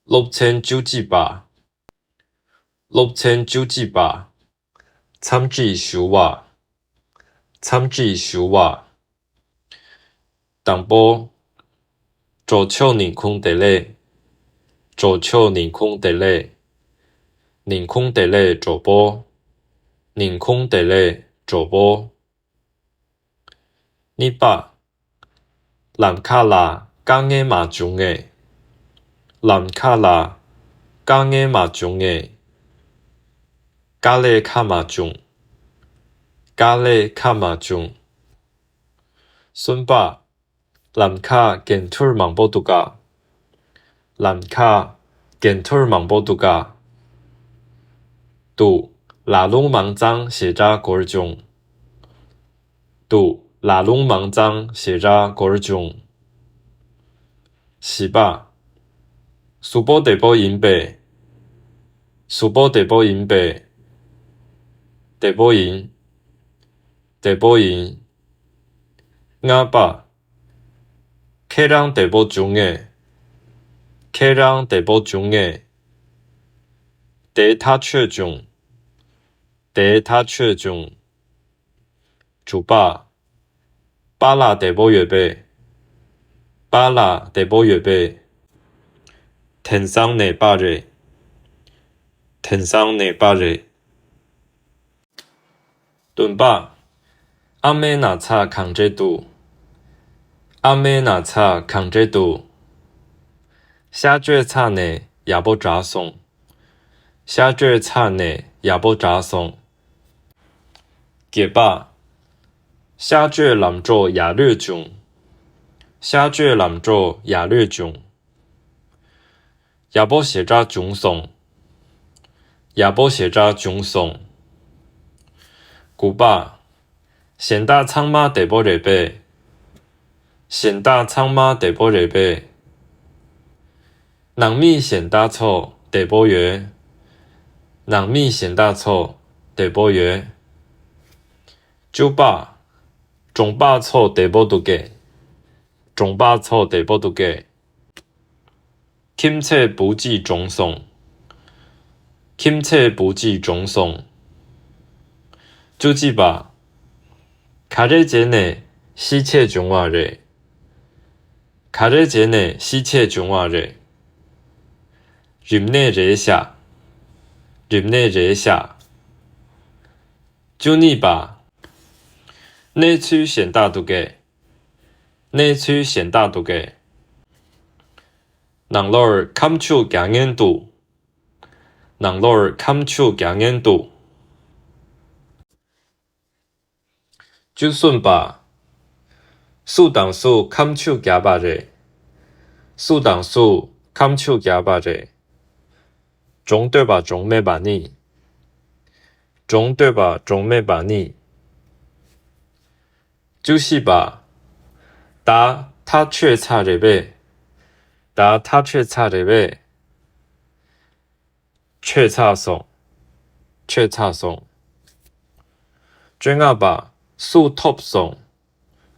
6,900 6,900 3G10W 3G10W 淡薄左手凝空地嘞左手凝空地嘞凝空地嘞左波凝空地嘞左波200蓝卡拉港的麻将的蓝卡拉港的麻将的咖喱卡麻将咖喱卡麻将300蓝卡健腿芒波度嘎蓝卡健腿芒波度嘎杜拉隆芒张写扎果儿囧杜拉隆芒张写扎果儿囧400苏波地波银币苏波地波银币地波银地波银500客人地波中的客人地波中的地他确中地他确中900巴拉地波月贝巴拉地波月贝天上内巴热天上内巴热顿巴阿美纳查抗这度阿美纳查抗这度下决查呢也不查送下决查呢也不查送900下决南州也略中下决南州也略中也不写扎中送也不写扎中送900现大仓马地波热贝现大仓马地波热贝人米现大错地波月人米现大错地波月900中巴错地波度给中巴错地波度给钦切不计中送钦切不计中送900卡热节内西切中瓦热卡热节内西切中瓦热任内热下任内热下900内区显大度给内区显大度给人老看出强硬度人老看出强硬度就算吧速当数看出加把热速当数看出加把热中对吧中没把你中对吧中没把你就是吧打他却差热呗打他却差热呗却差送却差送最后吧速 top 送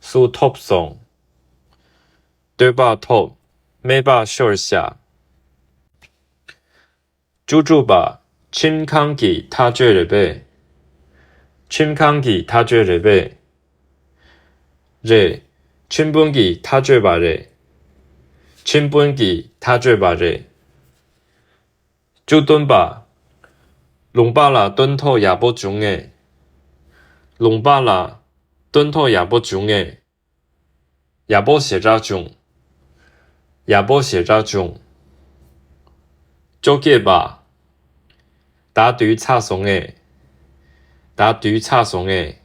速 top 送对吧 top 没把 short 下猪吧亲康给他觉热呗亲康给他觉热呗热亲本给他觉吧热亲本给他觉吧热就蹲吧龙巴拉蹲头也不中诶龙巴拉蹲头也不中诶也不写扎中也不写扎中就给吧打对差送诶打对差送诶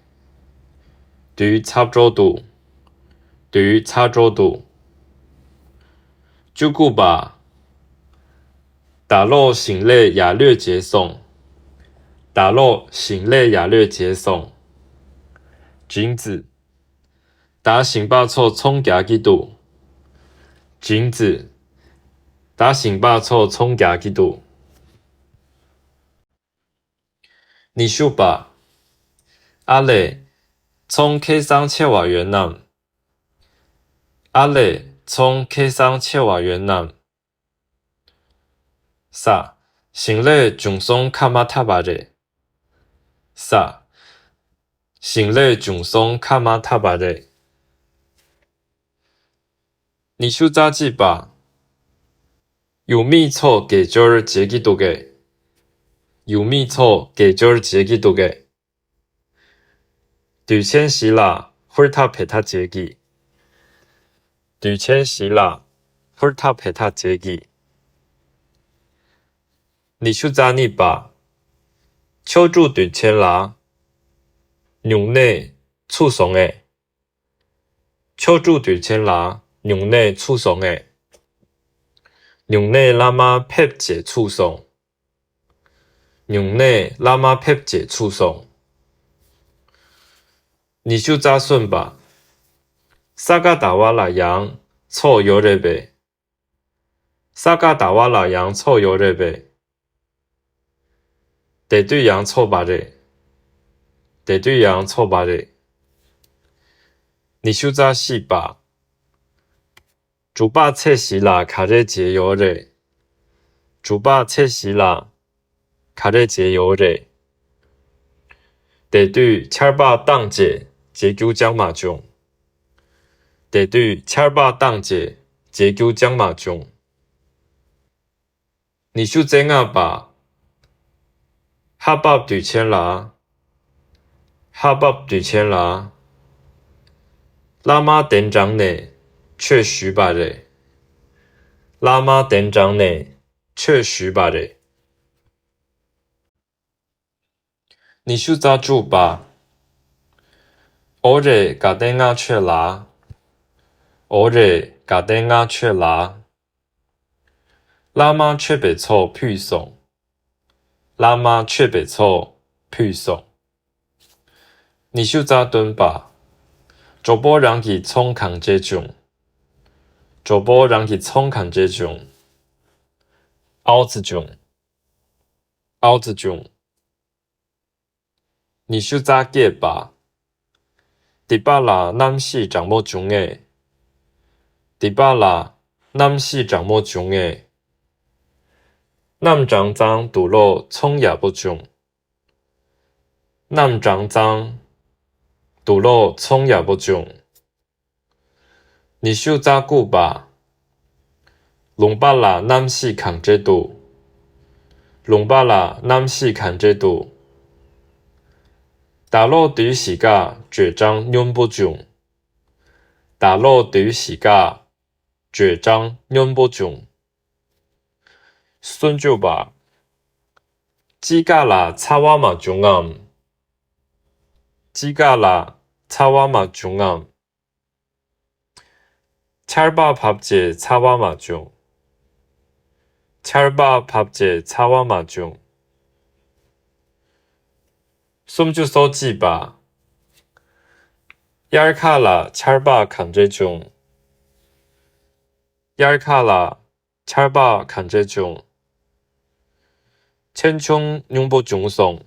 对差不多对差不多就顾吧打落行类也略接送打落行类也略接送金子打行把错冲夹几度金子打行把错冲夹几度你说吧阿磊从 K 上切瓦越南阿磊从 K 上切瓦越南 4. 신뢰 중성 카마타바레 4. 신뢰 중성 카마타바레 你休杂技吧，有密错给절 제기도게有密错给절 제기도게 뒤첸시라 홀타 페타 제기 뒤첸시라 홀타 페타 제기你休杂你吧，敲住뒤첸라 뇽네 추송에敲住뒤첸라 뇽네 추송에 뇽네 라마 펩제 추송 뇽네 라마 펩제 추송你休杂顺吧，萨嘎达瓦拉扬凑有热贝，萨嘎达瓦拉扬凑有热贝，得对羊凑把热，得对羊凑把热，你休杂细吧。主巴切西拉卡热节油热，主巴切西拉卡热节油热，得对切巴当节节九江马中，得对切巴当节节九江马中，你休怎样吧？哈巴对千拉，哈巴对千拉，拉玛店长呢？确实吧嘞，拉玛店长呢？确实吧嘞，你休杂住吧。어제 가댕아 최라 어제 가댕아 최라 라마 최배초 py송 라마 최배초 py송你休杂蹲吧，周波让其冲扛这种，周波让其冲扛这种，凹子种，凹子种，你休杂给吧。디발라 남시 장모 중에 디발라 남시 장모 중에 남장장 두로 청야보 중 남장장 두로 청야보 중你休杂顾吧，龙巴拉남시 강제도龙巴拉남시 강제도打落对时间绝章用不中，打落对时间绝章用不中，顺就吧。지가라 차와마中암， 지가라 차와마中암， 찰바 밥제 차와마 중， 찰바 밥제 차와마 중。 숨주 써지吧，얄카라 찰바 간제 중， 얄카라 찰바 간제 중， 千충 용보 중송，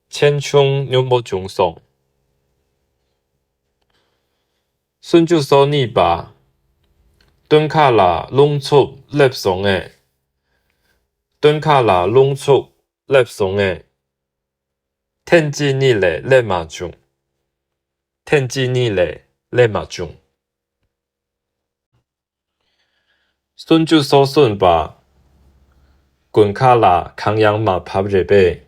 千충 용보 중송， 순주 써니吧，敦卡拉롱축 랩송에， 敦卡拉롱축 랩송에。 텐지니레 레마중 텐지니레 레마중 손주 소순바 꾼카라 강양마 밥레베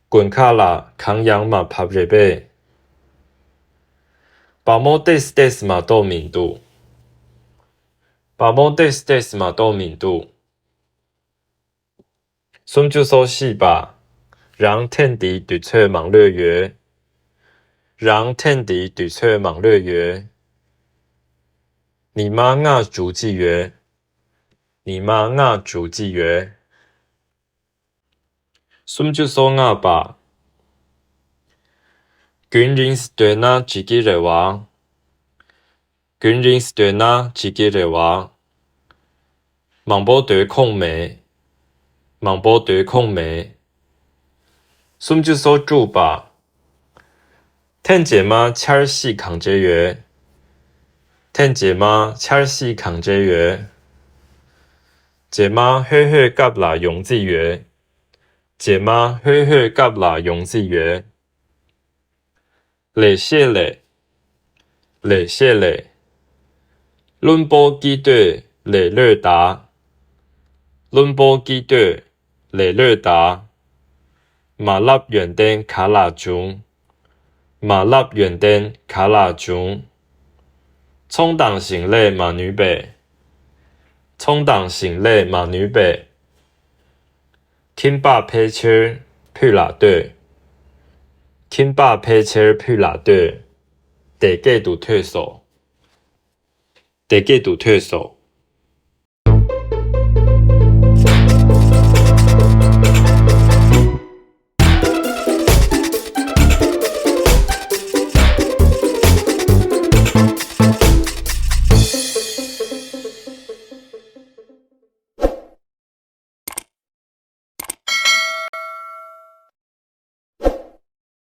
꾼카라 강양마 밥레베 바모데스데스마 도민두 바모데스데스마 도민두 손주 소시바让天地对错忙略约，让天地对错忙略约。你妈我主记约，你妈我主记约。孙就说我吧，军人是对那自己的话，军人是对那自己的话，忙不对空没，忙不对空没。孙就说住吧，天姐妈찰시 강제约，天姐妈찰시 강제约，姐媽去去甲啦用字月，姐媽去去甲啦用字月。嚟謝嘞，嚟謝嘞。論波機隊嚟略打，論波機隊嚟略打。馬立園丁卡拉中，馬立園丁卡拉中。衝當行李馬女伯，衝當行李馬女伯。輕把皮車配啦隊，輕把皮車配啦隊。地基度退縮，地基度退縮。